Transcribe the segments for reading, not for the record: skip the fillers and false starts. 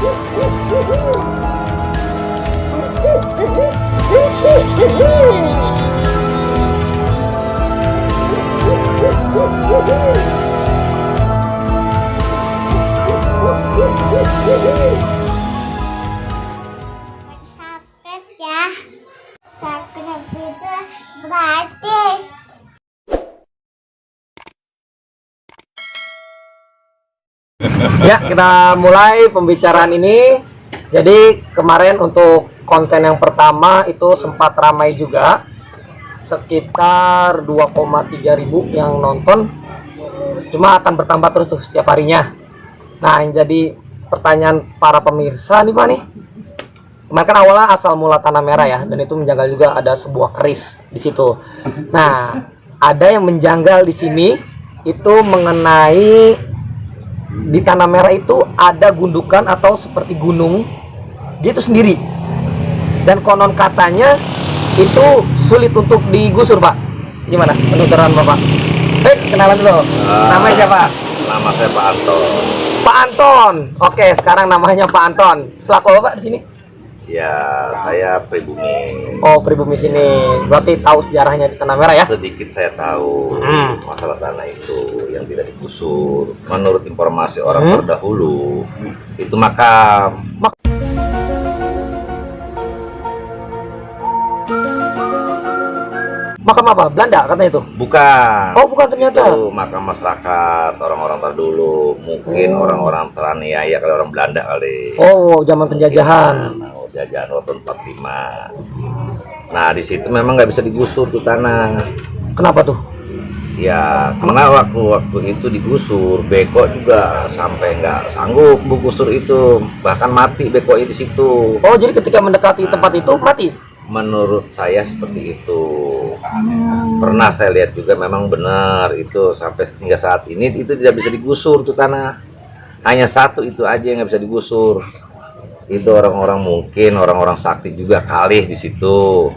Subscribe ya. Subscribe itu gratis. Ya, kita mulai pembicaraan ini. Jadi kemarin untuk konten yang pertama itu sempat ramai juga, sekitar 2,3 ribu yang nonton. Cuma akan bertambah terus tuh setiap harinya. Nah, yang jadi pertanyaan para pemirsa nih Pak nih, kemarin kan awalnya asal mula Tanah Merah ya, dan itu menjanggal juga ada sebuah keris di situ. Nah, ada yang menjanggal di sini itu mengenai di Tanah Merah itu ada gundukan atau seperti gunung, dia itu sendiri, dan konon katanya itu sulit untuk digusur Pak. Gimana penuturan Bapak? Kenalan dulu. Namanya siapa? Nama saya Pak Anton. Pak Anton. Oke, sekarang namanya Pak Anton. Selaku Bapak di sini? Ya, saya pribumi. Oh, pribumi sini. Berarti tahu sejarahnya di Tanah Merah ya? Sedikit saya tahu masalah tanah itu yang tidak digusur. Menurut informasi orang terdahulu, itu makam. Makam apa? Belanda katanya itu? Bukan. Oh, bukan ternyata. Itu makam masyarakat orang-orang terdahulu. Mungkin orang-orang teraniaya kali, orang Belanda kali. Oh, zaman penjajahan. Jajahan waktu 45. Nah, di situ memang nggak bisa digusur tuh tanah. Kenapa tuh? Ya, karena waktu itu digusur, beko juga sampai nggak sanggup menggusur itu, bahkan mati beko di situ. Oh, jadi ketika mendekati tempat itu mati? Menurut saya seperti itu. Pernah saya lihat juga memang benar itu, sampai hingga saat ini itu tidak bisa digusur tuh tanah. Hanya satu itu aja yang nggak bisa digusur. Itu orang-orang mungkin orang-orang sakti juga kali di situ.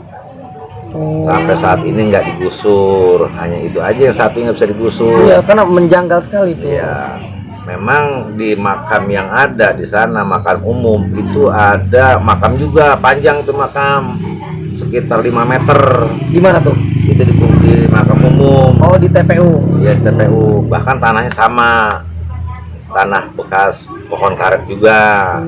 Sampai saat ini nggak digusur, hanya itu aja yang satu yang nggak bisa digusur. Iya, karena menjanggal sekali tuh. Iya, memang di makam yang ada di sana, makam umum itu ada makam juga panjang, itu makam sekitar 5 meter. Di mana tuh? Itu di makam umum. Oh, di TPU. Ya, di TPU. Bahkan tanahnya sama, tanah bekas pohon karet juga.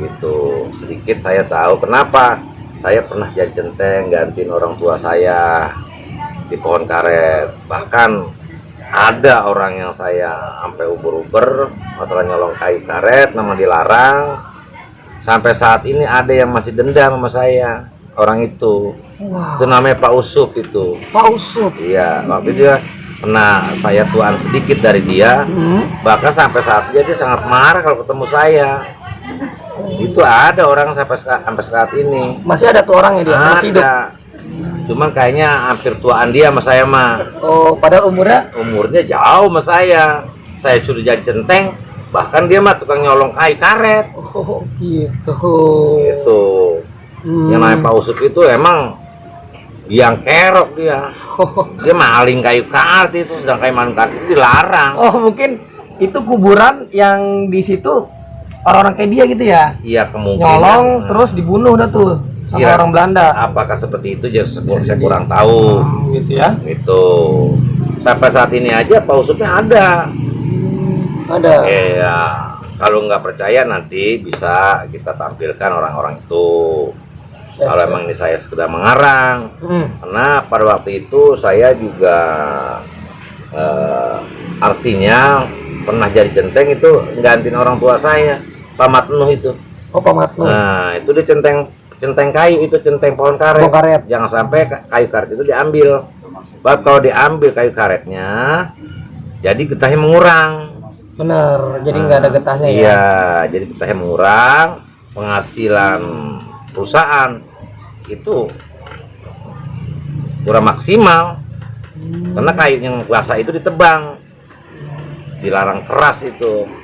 Gitu. Sedikit saya tahu kenapa. Saya pernah jadi centeng gantiin orang tua saya di pohon karet. Bahkan ada orang yang saya sampai uber-uber masalah nyolong kayu karet, nama dilarang. Sampai saat ini ada yang masih dendam sama saya, orang itu. Wow. Itu namanya Pak Usup itu. Pak Usup. Iya, waktu dia pernah saya tuan sedikit dari dia. Bahkan sampai saat dia sangat marah kalau ketemu saya. Itu ada orang sampai saat ini. Masih ada tuh orangnya dia? Masih hidup? Cuman kayaknya hampir tuaan dia sama saya mah. Oh, padahal umurnya jauh sama saya. Saya sudah jadi centeng, bahkan dia mah tukang nyolong kayu karet. Oh, gitu. Itu. Yang namanya Pak Usup itu emang yang kerok dia. Dia maling kayu karet itu, sedang kayu maling karet itu dilarang. Oh, mungkin itu kuburan yang di situ orang-orang kayak dia gitu ya? Iya, kemungkinan. Nyolong terus dibunuh dah tuh sama orang Belanda. Apakah seperti itu? Saya kurang tahu. Gitu ya? Itu. Sampai saat ini aja Pak Usupnya ada. Ada. Iya. Kalau nggak percaya nanti bisa kita tampilkan orang-orang itu. Kalau emang ini saya sekedar mengarang. Karena pada waktu itu saya juga artinya pernah jadi centeng itu gantiin orang tua saya. Pak Matnuh itu. Oh, Pak Matnuh. Nah, itu dia centeng kayu, itu centeng pohon karet. Pohon karet. Jangan sampai kayu karet itu diambil. Bahkan kalau diambil kayu karetnya, jadi getahnya mengurang. Bener, jadi nggak ada getahnya ya? Iya, jadi getahnya mengurang, penghasilan perusahaan itu kurang maksimal. Karena kayu yang basah itu ditebang, dilarang keras itu.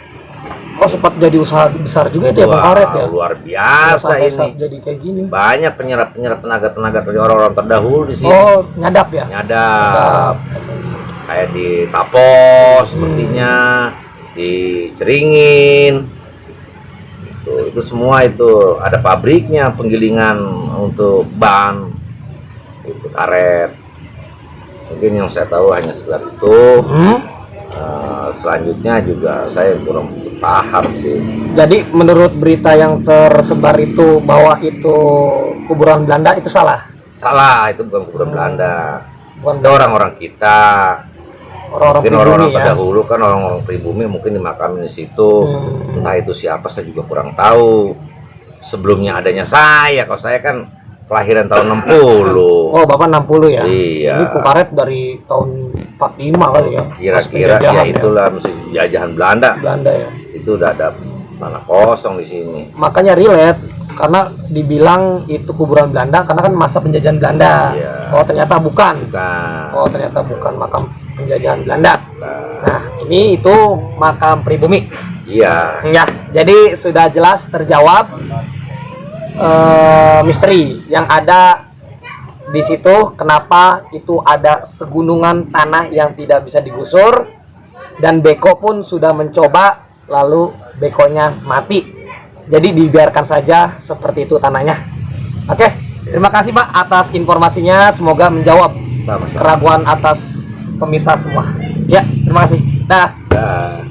Oh, sempat jadi usaha besar juga itu ya, Pak Karet ya? Luar biasa ini. Jadi kayak gini. Banyak penyerap tenaga kerja orang-orang terdahulu di sini. Oh, nyadap ya? Nyadap. Kayak di Tapos sepertinya, di Ceringin. Gitu. itu semua itu ada pabriknya, penggilingan untuk ban, itu karet. Mungkin yang saya tahu hanya sekedar itu. Selanjutnya juga saya kurang paham sih. Jadi menurut berita yang tersebar itu bahwa itu kuburan Belanda itu salah? Salah, itu bukan kuburan Belanda. Bukan Itu orang-orang kita. orang-orang Mungkin pribumi orang-orang ya. terdahulu kan orang-orang pribumi mungkin dimakamin di situ. Entah itu siapa saya juga kurang tahu. Sebelumnya adanya saya, kalau saya kan kelahiran tahun 60. Oh, Bapak 60 ya? Iya. Ini Pukaret dari tahun 45 kali ya? Kira-kira Pas penjajahan ya itulah mesti jajahan Belanda. Belanda ya. Itu udah ada tanah kosong di sini. Makanya relate karena dibilang itu kuburan Belanda karena kan masa penjajahan Belanda. Iya. Oh, ternyata bukan. Bukan. Oh, ternyata bukan makam penjajahan Belanda. Bukan. Nah, ini itu makam pribumi. Iya. Ya, jadi sudah jelas terjawab misteri yang ada di situ. Kenapa itu ada segunungan tanah yang tidak bisa digusur dan Beko pun sudah mencoba lalu Bekonya mati. Jadi dibiarkan saja seperti itu tanahnya. Oke, terima kasih Pak atas informasinya. Semoga menjawab Sama-sama. keraguan atas pemirsa semua. Ya, terima kasih. Dah. Dah.